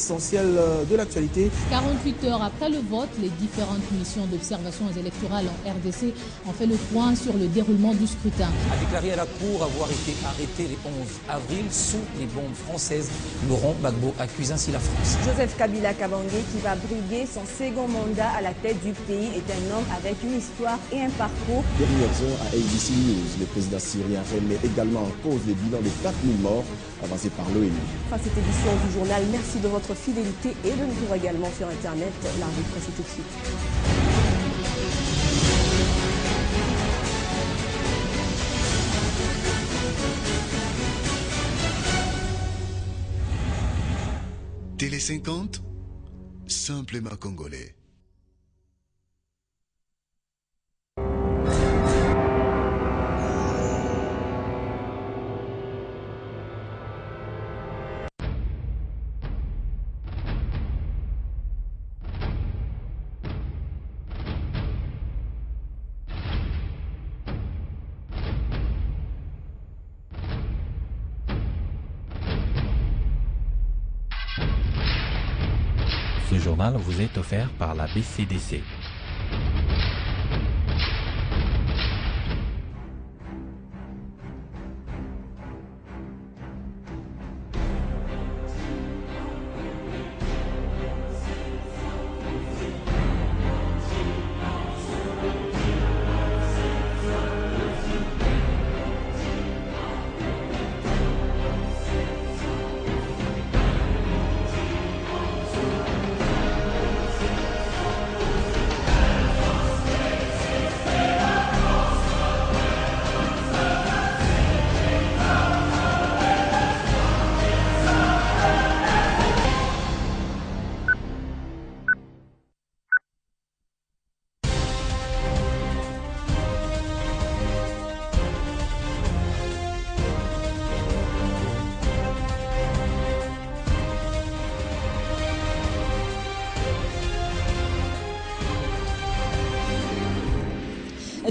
l'essentiel de l'actualité. 48 heures après le vote, les différentes missions d'observation électorale en RDC ont fait le point sur le déroulement du scrutin. A déclaré à la Cour avoir été arrêté le 11 avril sous les bombes françaises. Laurent Gbagbo accuse ainsi la France. Joseph Kabila Kabange, qui va briguer son second mandat à la tête du pays, est un homme avec une histoire et un parcours. Dernières heures à ABC News, le président syrien remet également en cause le bilan de 4000 morts avancé par l'ONU. Fin cette édition du journal, merci de votre fidélité et de nous suivre également sur Internet. La revue de presse est tout de suite. Télé 50, simplement congolais. Ce journal vous est offert par la BCDC.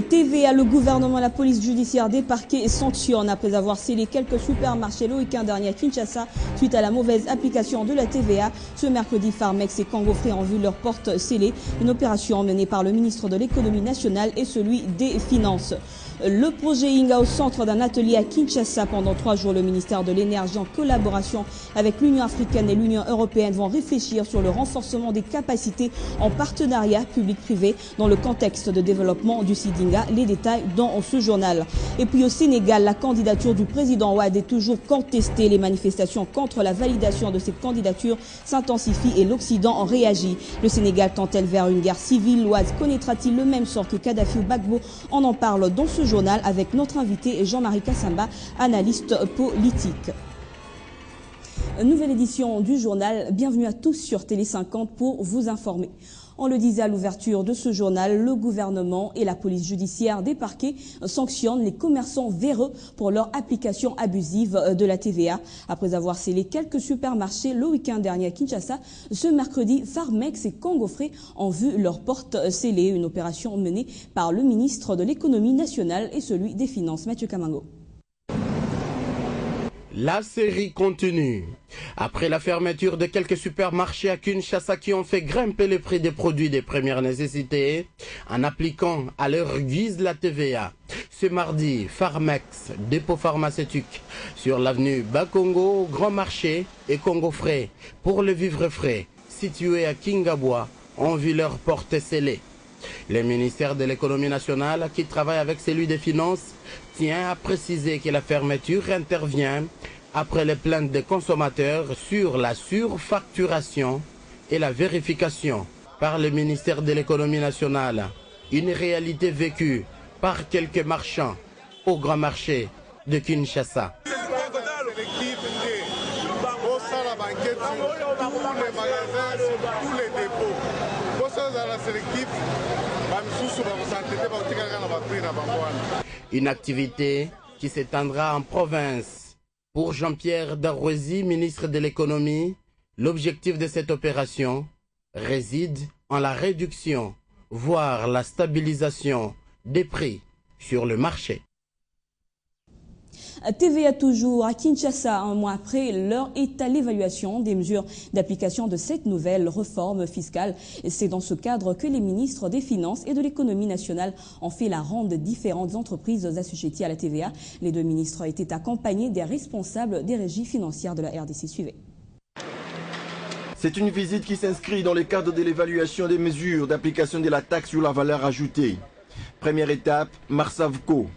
TVA, le gouvernement, la police judiciaire des parquets sanctionnent après avoir scellé quelques supermarchés le week-end dernier à Kinshasa suite à la mauvaise application de la TVA. Ce mercredi, Farmex et Congo Free ont vu leurs portes scellées. Une opération menée par le ministre de l'économie nationale et celui des finances. Le projet Inga au centre d'un atelier à Kinshasa pendant 3 jours. Le ministère de l'énergie en collaboration avec l'Union africaine et l'Union européenne vont réfléchir sur le renforcement des capacités en partenariat public-privé dans le contexte de développement du site Inga. Les détails dans ce journal. Et puis au Sénégal, la candidature du président Wade est toujours contestée. Les manifestations contre la validation de cette candidature s'intensifient et l'Occident en réagit. Le Sénégal tend-elle vers une guerre civile? Wade connaîtra-t-il le même sort que Kadhafi ou Gbagbo? On en parle dans ce journal avec notre invité Jean-Marie Kassamba, analyste politique. Nouvelle édition du journal. Bienvenue à tous sur Télé 50 pour vous informer. On le disait à l'ouverture de ce journal, le gouvernement et la police judiciaire des parquets sanctionnent les commerçants véreux pour leur application abusive de la TVA. Après avoir scellé quelques supermarchés le week-end dernier à Kinshasa, ce mercredi, Farmex et Congo Free ont vu leurs portes scellées. Une opération menée par le ministre de l'économie nationale et celui des finances, Mathieu Kamango. La série continue. Après la fermeture de quelques supermarchés à Kinshasa qui ont fait grimper les prix des produits de première nécessité en appliquant à leur guise la TVA. Ce mardi, Farmex, dépôt pharmaceutique sur l'avenue Bakongo, Grand Marché et Congo Frais pour le vivre frais situé à Kingabwa ont vu leurs portes scellées. Le ministère de l'économie nationale, qui travaille avec celui des finances, tient à préciser que la fermeture intervient après les plaintes des consommateurs sur la surfacturation et la vérification par le ministère de l'économie nationale. Une réalité vécue par quelques marchands au grand marché de Kinshasa. Une activité qui s'étendra en province. Pour Jean-Pierre Darroisi, ministre de l'économie, l'objectif de cette opération réside en la réduction, voire la stabilisation des prix sur le marché. TVA toujours à Kinshasa, un mois après, l'heure est à l'évaluation des mesures d'application de cette nouvelle réforme fiscale. C'est dans ce cadre que les ministres des Finances et de l'économie nationale ont fait la ronde de différentes entreprises assujetties à la TVA. Les deux ministres étaient accompagnés des responsables des régies financières de la RDC. Suivez. C'est une visite qui s'inscrit dans le cadre de l'évaluation des mesures d'application de la taxe sur la valeur ajoutée. Première étape, Marsavco.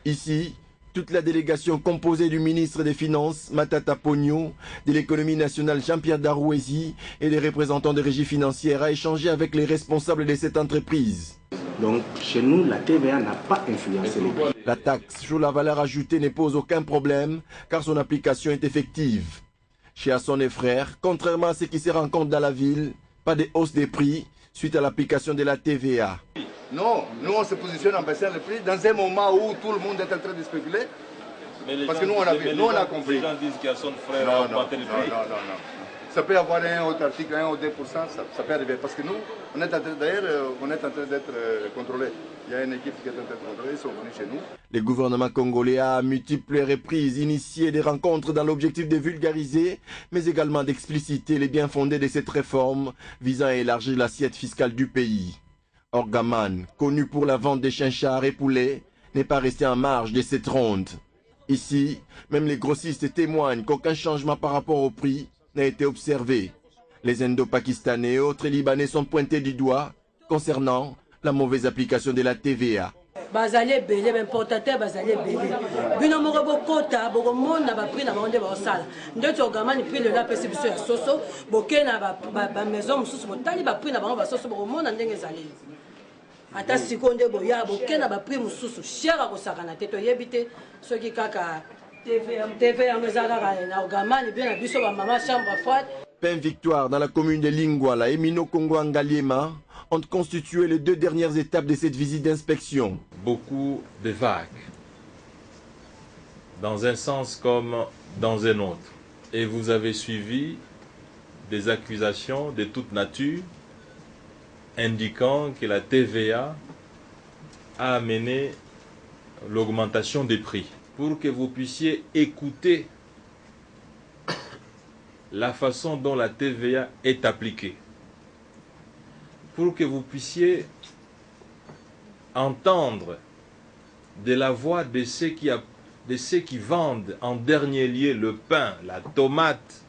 Ici, toute la délégation composée du ministre des Finances, Matata Pogno, de l'économie nationale, Jean-Pierre Darouezi, et des représentants des régies financières a échangé avec les responsables de cette entreprise. Donc, chez nous, la TVA n'a pas influencé les prix. La taxe sur la valeur ajoutée ne pose aucun problème, car son application est effective. Chez Hasson et Frères, contrairement à ce qui se rencontre dans la ville, pas de hausse des prix suite à l'application de la TVA. Non, nous on se positionne en baissant le prix dans un moment où tout le monde est en train de spéculer. Parce que nous on a vu, nous on a compris. Les gens disent qu'Hasson Frères a augmenté le prix. Non. Ça peut avoir un autre article, 1 ou 2%, ça peut arriver. Parce que nous, on est en train d'être contrôlés. Il y a une équipe qui est en train de contrôler, ils sont venus chez nous. Le gouvernement congolais a à multiples reprises initié des rencontres dans l'objectif de vulgariser, mais également d'expliciter les biens fondés de cette réforme visant à élargir l'assiette fiscale du pays. Orgaman, connu pour la vente des chinchards et poulets, n'est pas resté en marge de cette ronde. Ici, même les grossistes témoignent qu'aucun changement par rapport au prix n'a été observé. Les Indo-Pakistanais et autres Libanais sont pointés du doigt concernant la mauvaise application de la TVA. Bazali belé importateur bazali belé bino moko bokota bokomonda ba prix na bango nde baosala ndeti ogamani prix le lapesi biso ya soso boke na ba maison mosusu botali ba prix na bango basoso bokomonda ndenge ezali ata siko nde boya boke na ba prix mosusu cher akosakana te toyebi te soki kaka TV yango eza kaka na ogamani mpe na biso bamama chambre froide. Pain Victoire dans la commune de Lingwala et Mino Kongo Angaliema ont constitué les deux dernières étapes de cette visite d'inspection. Beaucoup de vagues, dans un sens comme dans un autre. Et vous avez suivi des accusations de toute nature indiquant que la TVA a amené l'augmentation des prix. Pour que vous puissiez écouter la façon dont la TVA est appliquée. Pour que vous puissiez entendre de la voix de ceux qui vendent en dernier lieu le pain, la tomate,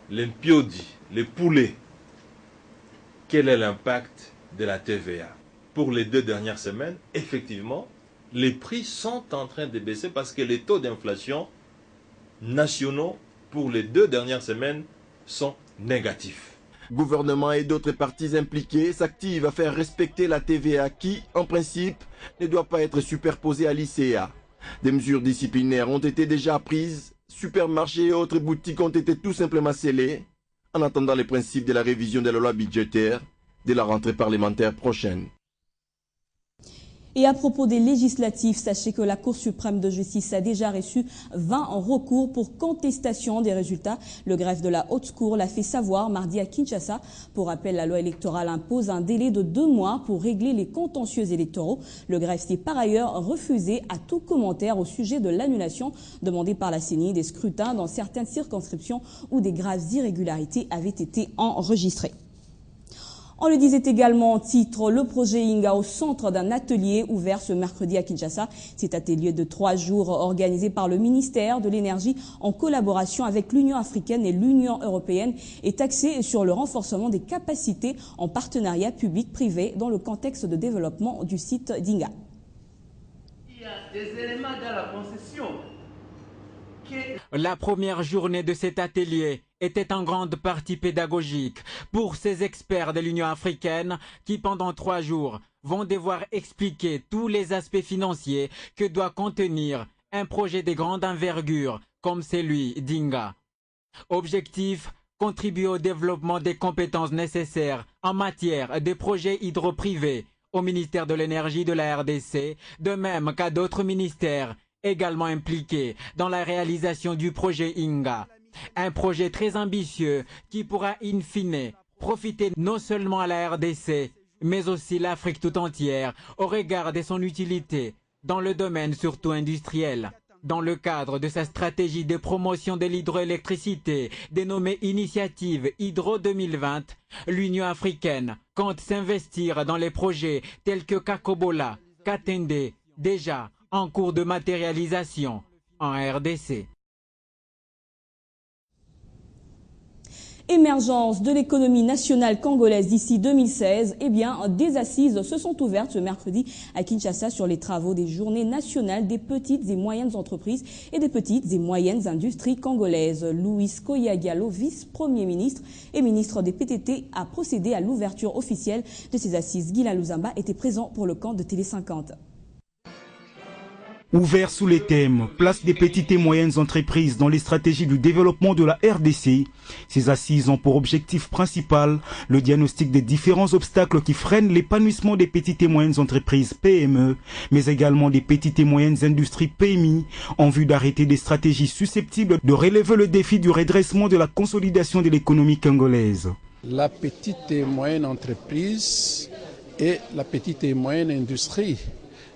les mpiodi, les poulets. Quel est l'impact de la TVA? Pour les 2 dernières semaines, effectivement, les prix sont en train de baisser parce que les taux d'inflation nationaux pour les 2 dernières semaines sont négatifs. Gouvernement et d'autres parties impliquées s'activent à faire respecter la TVA qui, en principe, ne doit pas être superposée à l'ICA. Des mesures disciplinaires ont été déjà prises, supermarchés et autres boutiques ont été tout simplement scellés, en attendant les principes de la révision de la loi budgétaire de la rentrée parlementaire prochaine. Et à propos des législatives, sachez que la Cour suprême de justice a déjà reçu 20 recours pour contestation des résultats. Le greffe de la Haute Cour l'a fait savoir mardi à Kinshasa. Pour rappel, la loi électorale impose un délai de 2 mois pour régler les contentieux électoraux. Le greffe s'est par ailleurs refusé à tout commentaire au sujet de l'annulation demandée par la CENI des scrutins dans certaines circonscriptions où des graves irrégularités avaient été enregistrées. On le disait également en titre, le projet Inga au centre d'un atelier ouvert ce mercredi à Kinshasa. Cet atelier de 3 jours organisé par le ministère de l'Énergie en collaboration avec l'Union africaine et l'Union européenne est axé sur le renforcement des capacités en partenariat public-privé dans le contexte de développement du site d'Inga. Il y a des éléments dans la concession. La première journée de cet atelier était en grande partie pédagogique pour ces experts de l'Union africaine qui, pendant 3 jours, vont devoir expliquer tous les aspects financiers que doit contenir un projet de grande envergure comme celui d'Inga. Objectif, contribuer au développement des compétences nécessaires en matière de projets hydro-privés au ministère de l'Énergie de la RDC, de même qu'à d'autres ministères également impliqués dans la réalisation du projet Inga. Un projet très ambitieux qui pourra in fine profiter non seulement à la RDC, mais aussi l'Afrique tout entière au regard de son utilité dans le domaine surtout industriel. Dans le cadre de sa stratégie de promotion de l'hydroélectricité, dénommée Initiative Hydro 2020, l'Union africaine compte s'investir dans les projets tels que Kakobola, Katende, déjà en cours de matérialisation en RDC. Émergence de l'économie nationale congolaise d'ici 2016, eh bien, des assises se sont ouvertes ce mercredi à Kinshasa sur les travaux des journées nationales des petites et moyennes entreprises et des petites et moyennes industries congolaises. Louis Koya-Diallo, vice-premier ministre et ministre des PTT, a procédé à l'ouverture officielle de ces assises. Guy Luzamba était présent pour le camp de Télé 50. Ouvert sous les thèmes « Place des petites et moyennes entreprises dans les stratégies du développement de la RDC », ces assises ont pour objectif principal le diagnostic des différents obstacles qui freinent l'épanouissement des petites et moyennes entreprises PME, mais également des petites et moyennes industries PMI, en vue d'arrêter des stratégies susceptibles de relever le défi du redressement de la consolidation de l'économie congolaise. La petite et moyenne entreprise et la petite et moyenne industrie.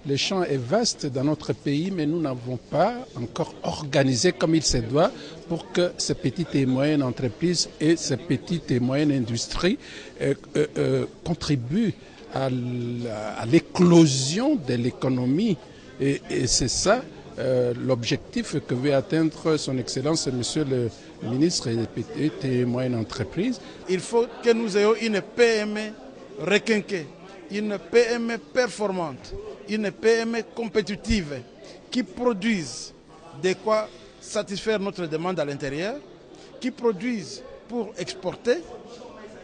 Le champ est vaste dans notre pays, mais nous n'avons pas encore organisé comme il se doit pour que ces petites et moyennes entreprises et ces petites et moyennes industries contribuent à l'éclosion de l'économie. Et c'est ça l'objectif que veut atteindre son Excellence, Monsieur le ministre des petites et moyennes entreprises. Il faut que nous ayons une PME requinquée, une PME performante, une PME compétitive qui produise de quoi satisfaire notre demande à l'intérieur, qui produise pour exporter,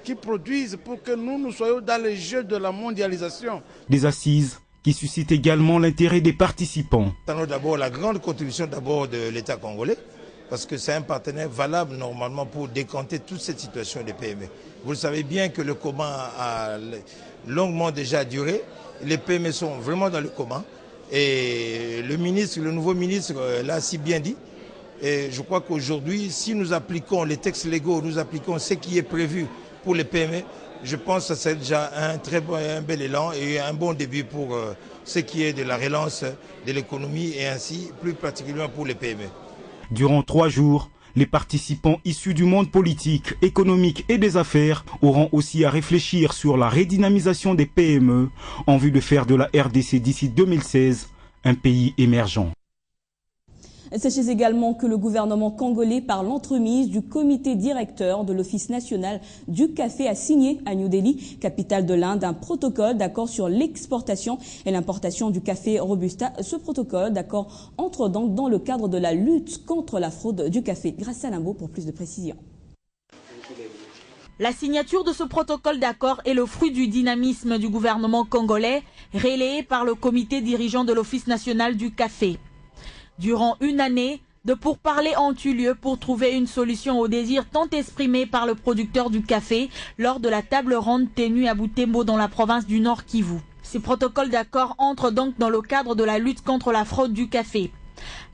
qui produise pour que nous soyons dans les jeux de la mondialisation. Des assises qui suscitent également l'intérêt des participants. D'abord la grande contribution de l'État congolais, parce que c'est un partenaire valable normalement pour décanter toute cette situation des PME. Vous le savez bien que le coma a longuement déjà duré. Les PME sont vraiment dans le coma. Et le nouveau ministre l'a si bien dit. Et je crois qu'aujourd'hui, si nous appliquons les textes légaux, nous appliquons ce qui est prévu pour les PME, je pense que c'est déjà un bel élan et un bon début pour ce qui est de la relance de l'économie et ainsi plus particulièrement pour les PME. Durant 3 jours, les participants issus du monde politique, économique et des affaires auront aussi à réfléchir sur la redynamisation des PME en vue de faire de la RDC d'ici 2016 un pays émergent. Sachez également que le gouvernement congolais, par l'entremise du comité directeur de l'Office national du café, a signé à New Delhi, capitale de l'Inde, un protocole d'accord sur l'exportation et l'importation du café Robusta. Ce protocole d'accord entre donc dans le cadre de la lutte contre la fraude du café. Grâce à Limbo pour plus de précisions. La signature de ce protocole d'accord est le fruit du dynamisme du gouvernement congolais, relayé par le comité dirigeant de l'Office national du café. Durant une année, de pourparlers ont eu lieu pour trouver une solution au désir tant exprimé par le producteur du café lors de la table ronde tenue à Butembo dans la province du Nord Kivu. Ces protocoles d'accord entrent donc dans le cadre de la lutte contre la fraude du café.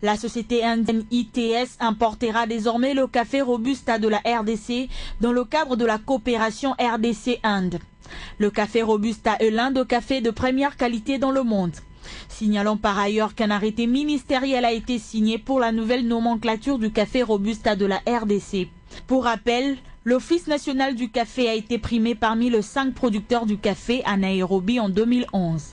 La société indienne ITS importera désormais le café Robusta de la RDC dans le cadre de la coopération RDC-Inde. Le café Robusta est l'un des cafés de première qualité dans le monde. Signalons par ailleurs qu'un arrêté ministériel a été signé pour la nouvelle nomenclature du café Robusta de la RDC. Pour rappel, l'Office national du café a été primé parmi les 5 producteurs du café à Nairobi en 2011.